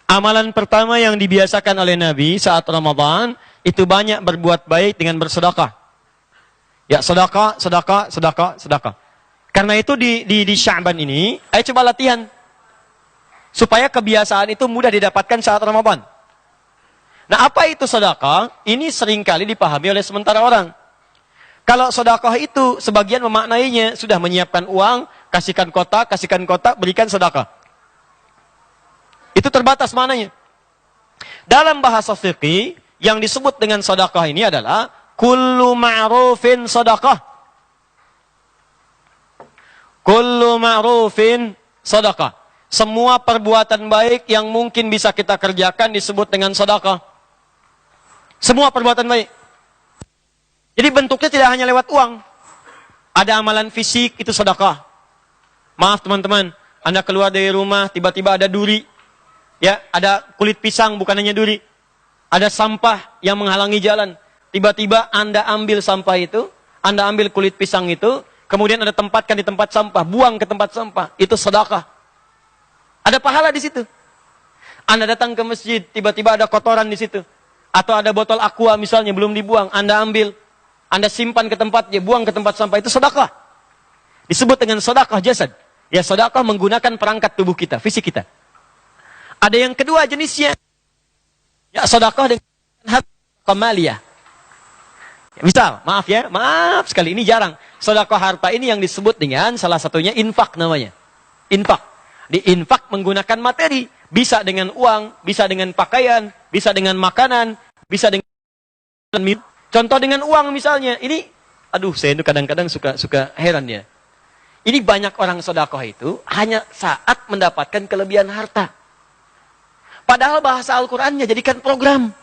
Amalan pertama yang dibiasakan oleh Nabi saat Ramadan, itu banyak berbuat baik dengan bersedekah. Ya, sedekah, sedekah, sedekah, sedekah. Karena itu di Sya'ban ini, ayo coba latihan. Supaya kebiasaan itu mudah didapatkan saat Ramadan. Nah, apa itu sedekah? Ini seringkali dipahami oleh sementara orang. Kalau sedekah itu, sebagian memaknainya, sudah menyiapkan uang, kasihkan kotak, berikan sedekah. Itu terbatas maknanya. Dalam bahasa fikih, yang disebut dengan sedekah ini adalah kullu ma'rufin sedekah. Kullu ma'rufin sedekah. Semua perbuatan baik yang mungkin bisa kita kerjakan disebut dengan sedekah. Semua perbuatan baik. Jadi bentuknya tidak hanya lewat uang. Ada amalan fisik, itu sedekah. Maaf teman-teman, Anda keluar dari rumah, tiba-tiba ada duri. Ya, ada kulit pisang, bukan hanya duri. Ada sampah yang menghalangi jalan. Tiba-tiba Anda ambil sampah itu, Anda ambil kulit pisang itu, kemudian Anda tempatkan di tempat sampah, buang ke tempat sampah. Itu sedekah. Ada pahala di situ. Anda datang ke masjid, tiba-tiba ada kotoran di situ. Atau ada botol aqua misalnya, belum dibuang, Anda ambil. Anda simpan ke tempatnya, buang ke tempat sampah, itu sedekah. Disebut dengan sedekah jasad. Ya, sedekah menggunakan perangkat tubuh kita, fisik kita. Ada yang kedua jenisnya. Ya, sedekah dengan harta maliyah. Ya, misal, maaf sekali, ini jarang. Sedekah harta ini yang disebut dengan salah satunya infak namanya. Infak. Diinfak menggunakan materi. Bisa dengan uang, bisa dengan pakaian, bisa dengan makanan, bisa dengan minum. Contoh dengan uang misalnya. Ini, saya itu kadang-kadang suka heran ya. Ini banyak orang sedekah itu hanya saat mendapatkan kelebihan harta. Padahal bahasa Al-Qurannya jadikan program.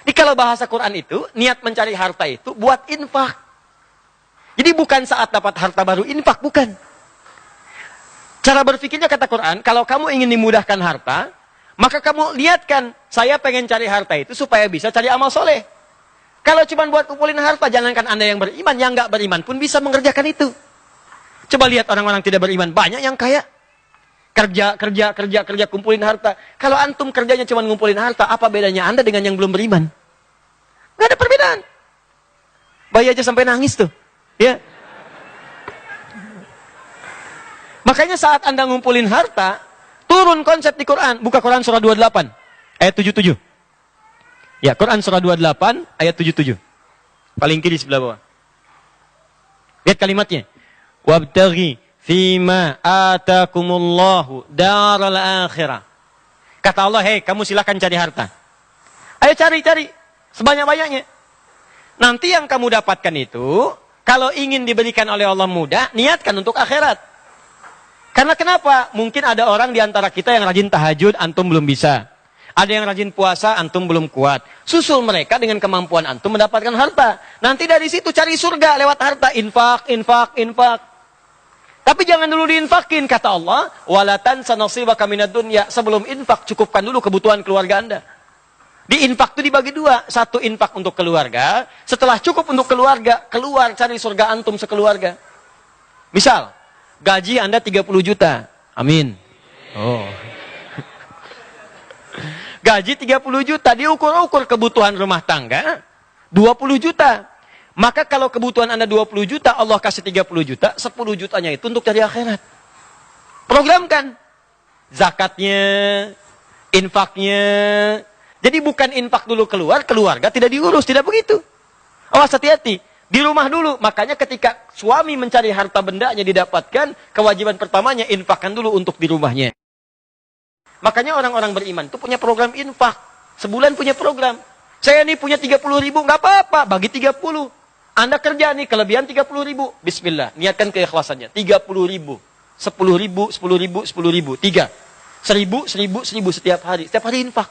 Jadi kalau bahasa Quran itu, niat mencari harta itu buat infak. Jadi bukan saat dapat harta baru infak, bukan. Cara berpikirnya kata Quran, kalau kamu ingin dimudahkan harta, maka kamu lihatkan, saya pengen cari harta itu supaya bisa cari amal soleh. Kalau cuma buat kumpulin harta, jangankan Anda yang beriman, yang nggak beriman pun bisa mengerjakan itu. Coba lihat orang-orang tidak beriman, banyak yang kaya. Kerja, kumpulin harta. Kalau antum kerjanya cuma ngumpulin harta, apa bedanya Anda dengan yang belum beriman? Nggak ada perbedaan. Bayi aja sampai nangis tuh. Ya. Makanya saat Anda ngumpulin harta, turun konsep di Quran. Buka Quran surah 28, ayat 77. Ya, Quran surah 28, ayat 77. Paling kiri sebelah bawah. Lihat kalimatnya. Wabtaghi fima atakumullahu daral akhirah. Kata Allah, hei kamu silakan cari harta. Ayo cari sebanyak-banyaknya. Nanti yang kamu dapatkan itu, kalau ingin diberikan oleh Allah mudah, niatkan untuk akhirat. Karena kenapa? Mungkin ada orang di antara kita yang rajin tahajud, antum belum bisa. Ada yang rajin puasa, antum belum kuat. Susul mereka dengan kemampuan antum mendapatkan harta. Nanti dari situ cari surga lewat harta. Infak. Tapi jangan dulu diinfakin, kata Allah. Walatan sanasibaka minad dunya. Sebelum infak, cukupkan dulu kebutuhan keluarga Anda. Di infak itu dibagi dua. Satu infak untuk keluarga. Setelah cukup untuk keluarga, keluar cari surga antum sekeluarga. Misal, gaji Anda 30 juta. Amin. Oh. Gaji 30 juta, diukur-ukur kebutuhan rumah tangga 20 juta. Maka kalau kebutuhan Anda 20 juta, Allah kasih 30 juta, 10 jutanya itu untuk cari akhirat. Programkan. Zakatnya, infaknya. Jadi bukan infak dulu keluar, keluarga tidak diurus, tidak begitu. Awas hati-hati. Di rumah dulu. Makanya ketika suami mencari harta bendanya didapatkan, kewajiban pertamanya infakkan dulu untuk di rumahnya. Makanya orang-orang beriman itu punya program infak. Sebulan punya program. Saya nih punya 30 ribu, nggak apa-apa, bagi 30. Anda kerja nih, kelebihan 30 ribu. Bismillah, niatkan keikhlasannya. 30 ribu, 10 ribu, 10 ribu, 10 ribu. 3. 1000, 1000, 1000 setiap hari. Setiap hari infak.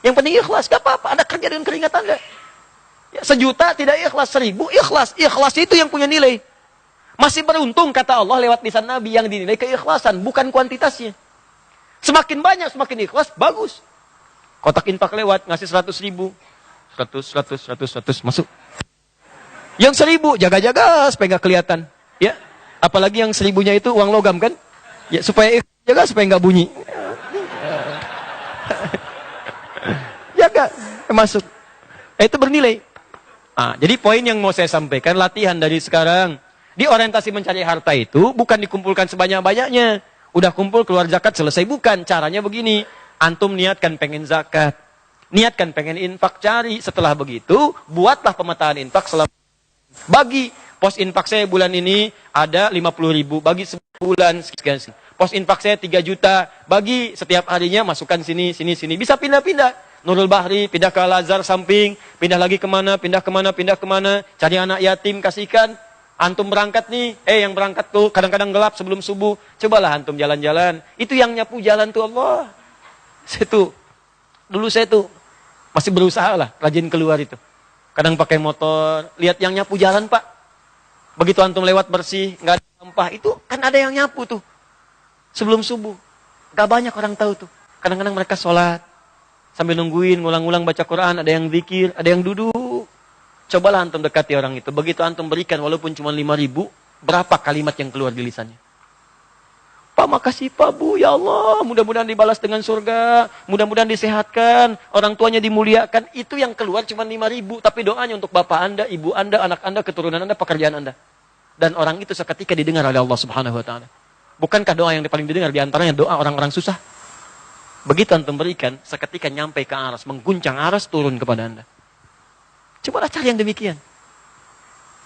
Yang penting ikhlas, nggak apa-apa. Anda kerja dengan keringat Anda. Ya, 1 juta tidak ikhlas, 1000 ikhlas. Ikhlas itu yang punya nilai. Masih beruntung, kata Allah lewat lisan Nabi, yang dinilai keikhlasan, bukan kuantitasnya. Semakin banyak, semakin ikhlas, bagus. Kotak infak lewat, ngasih 100 ribu. 100, masuk. Yang 1000, jaga-jaga supaya nggak kelihatan. Ya, apalagi yang 1000-nya itu uang logam kan? Ya, supaya jaga supaya nggak bunyi. Jaga, masuk. Itu bernilai. Jadi poin yang mau saya sampaikan, latihan dari sekarang. Di orientasi mencari harta itu bukan dikumpulkan sebanyak-banyaknya. Udah kumpul keluar zakat selesai, bukan. Caranya begini. Antum niatkan pengen zakat. Niatkan pengen infak, cari. Setelah begitu, buatlah pemetaan infak selama. Bagi pos infak saya bulan ini ada 50.000. Bagi sebulan sekian. Pos infak saya 3 juta. Bagi setiap harinya masukkan sini, sini, sini. Bisa pindah-pindah. Nurul Bahri, pindah ke Al-Azhar samping, pindah lagi kemana, pindah kemana, pindah kemana, cari anak yatim, kasihkan. Antum berangkat nih, yang berangkat tuh kadang-kadang gelap sebelum subuh, cobalah antum jalan-jalan. Itu yang nyapu jalan tuh Allah. Dulu saya tuh masih berusaha lah, rajin keluar itu. Kadang pakai motor, lihat yang nyapu jalan pak. Begitu antum lewat bersih, nggak ada sampah, itu kan ada yang nyapu tuh. Sebelum subuh, nggak banyak orang tahu tuh. Kadang-kadang mereka sholat. Sambil nungguin, ngulang-ngulang baca Quran, ada yang zikir, ada yang duduk. Cobalah antum dekati orang itu. Begitu antum berikan, walaupun cuma 5.000, berapa kalimat yang keluar di lisannya? Pak, makasih Pak, Bu, ya Allah, mudah-mudahan dibalas dengan surga, mudah-mudahan disehatkan, orang tuanya dimuliakan. Itu yang keluar cuma 5.000, tapi doanya untuk bapak anda, ibu anda, anak anda, keturunan anda, pekerjaan anda. Dan orang itu seketika didengar oleh Allah Subhanahu wa Ta'ala. Bukankah doa yang paling didengar diantaranya doa orang-orang susah? Begitu antum berikan, seketika nyampe ke aras, mengguncang aras, turun kepada anda. Cobalah cari yang demikian.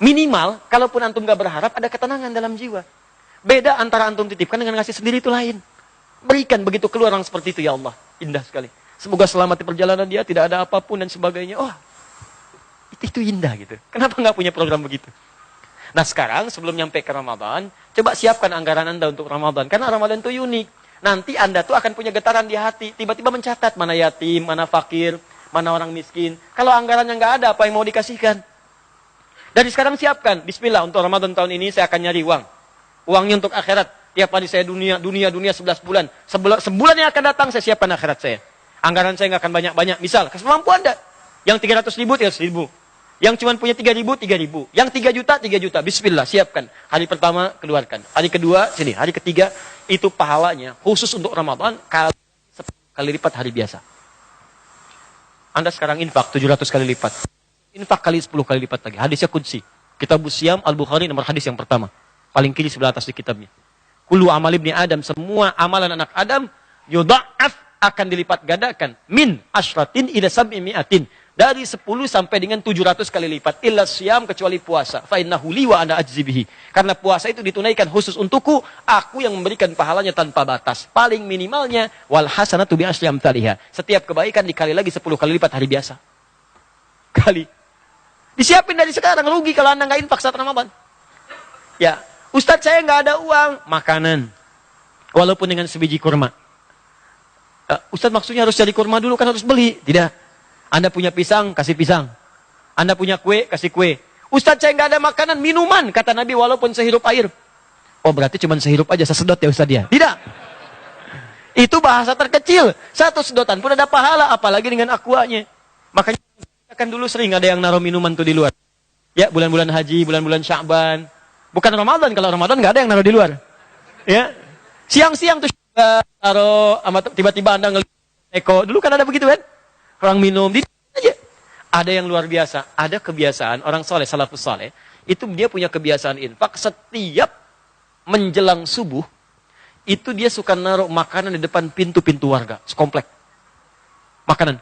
Minimal, kalaupun antum gak berharap, ada ketenangan dalam jiwa. Beda antara antum titipkan dengan ngasih sendiri itu lain. Berikan begitu keluar orang seperti itu, ya Allah. Indah sekali. Semoga selamat di perjalanan dia, tidak ada apapun dan sebagainya. Oh, itu indah gitu. Kenapa gak punya program begitu? Nah sekarang, sebelum nyampe ke Ramadan, coba siapkan anggaran anda untuk Ramadan. Karena Ramadan itu unik. Nanti anda tuh akan punya getaran di hati. Tiba-tiba mencatat mana yatim, mana fakir, mana orang miskin. Kalau anggarannya nggak ada, apa yang mau dikasihkan? Dari sekarang siapkan. Bismillah, untuk Ramadan tahun ini saya akan nyari uang. Uangnya untuk akhirat. Tiap hari saya dunia 11 bulan. Sebulan yang akan datang saya siapkan akhirat saya. Anggaran saya nggak akan banyak-banyak. Misal, kesemampu anda. Yang 300.000, 300.000. Yang cuma punya 3.000, 3.000. Yang 3 juta, 3 juta. Bismillah, siapkan. Hari pertama, keluarkan. Hari kedua, sini. Hari ketiga, itu pahalanya. Khusus untuk Ramadan, kali lipat hari biasa. Anda sekarang infak 700 kali lipat. Infak kali 10 kali lipat lagi. Hadisnya Qudsi. Kitabus Siyam, Al-Bukhari, nomor hadis yang pertama. Paling kiri sebelah atas di kitabnya. Kullu amal ibni Adam. Semua amalan anak Adam, yudha'af, akan dilipat gandakan. Min asyratin ila sab'i mi'atin. Dari 10 sampai dengan 700 kali lipat. Illa siyam, kecuali puasa. Fa'innahu li wa ana ajzi bihi. Karena puasa itu ditunaikan khusus untukku. Aku yang memberikan pahalanya tanpa batas. Paling minimalnya. Wal hasanatu bi asyri amthaliha. Setiap kebaikan dikali lagi 10 kali lipat hari biasa. Kali. Disiapin dari sekarang. Rugi kalau anda nggak infak saat Ramadan. Ya. Ustadz saya nggak ada uang. Makanan. Walaupun dengan sebiji kurma. Ustadz maksudnya harus cari kurma dulu, kan harus beli. Tidak. Anda punya pisang, kasih pisang. Anda punya kue, kasih kue. Ustadz saya nggak ada makanan, minuman. Kata Nabi, walaupun sehirup air. Oh berarti cuma sehirup aja, sesedot ya Ustadz ya? Tidak. Itu bahasa terkecil. Satu sedotan pun ada pahala, apalagi dengan aquanya. Makanya kan dulu sering ada yang naruh minuman tuh di luar. Ya, bulan-bulan haji, bulan-bulan Sya'ban. Bukan Ramadan, kalau Ramadan nggak ada yang naruh di luar. Ya, siang-siang tuh taruh, tiba-tiba Anda ngelihat Eko. Dulu kan ada begitu kan? Orang minum, di aja. Ada yang luar biasa, ada kebiasaan orang soleh, salafus soleh, itu dia punya kebiasaan infak setiap menjelang subuh, itu dia suka naruh makanan di depan pintu-pintu warga, sekomplek. Makanan.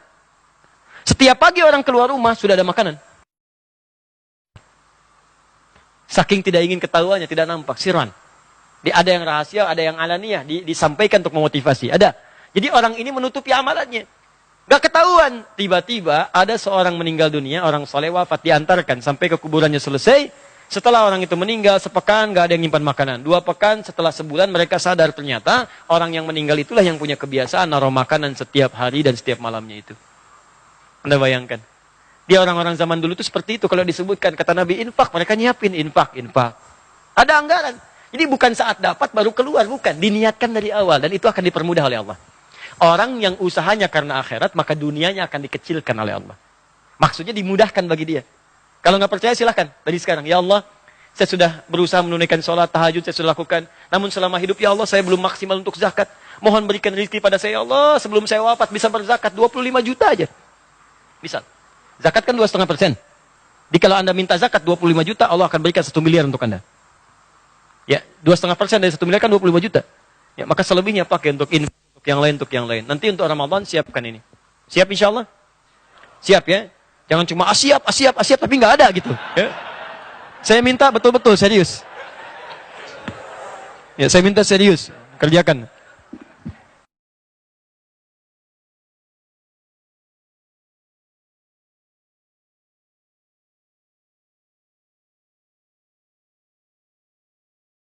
Setiap pagi orang keluar rumah, sudah ada makanan. Saking tidak ingin ketahuannya, tidak nampak, sirran. Ada yang rahasia, ada yang alaniyah, disampaikan untuk memotivasi, ada. Jadi orang ini menutupi amalannya. Gak ketahuan. Tiba-tiba ada seorang meninggal dunia, orang soleh wafat, diantarkan sampai ke kuburannya selesai. Setelah orang itu meninggal, sepekan gak ada yang nyimpan makanan. 2 pekan, setelah sebulan mereka sadar ternyata orang yang meninggal itulah yang punya kebiasaan naruh makanan setiap hari dan setiap malamnya itu. Anda bayangkan. Dia orang-orang zaman dulu itu seperti itu. Kalau disebutkan, kata Nabi, infak, mereka nyiapin infak. Ada anggaran. Jadi bukan saat dapat baru keluar, bukan. Diniatkan dari awal dan itu akan dipermudah oleh Allah. Orang yang usahanya karena akhirat, maka dunianya akan dikecilkan oleh Allah. Maksudnya dimudahkan bagi dia. Kalau nggak percaya silahkan. Dari sekarang, ya Allah, Saya sudah berusaha menunaikan sholat, tahajud saya sudah lakukan. Namun selama hidup, ya Allah, saya belum maksimal untuk zakat. Mohon berikan rezeki pada saya, ya Allah. Sebelum saya wafat bisa berzakat 25 juta aja. Bisa. Zakat kan 2,5%. Jadi kalau Anda minta zakat 25 juta, Allah akan berikan 1 miliar untuk Anda. Ya, 2,5% dari 1 miliar kan 25 juta. Ya, maka selebihnya pakai untuk yang lain, Nanti untuk Ramadan siapkan ini. Siap insya Allah? Siap ya? Jangan cuma siap, tapi nggak ada gitu. Ya. Saya minta betul-betul serius. Ya, saya minta serius. Kerjakan.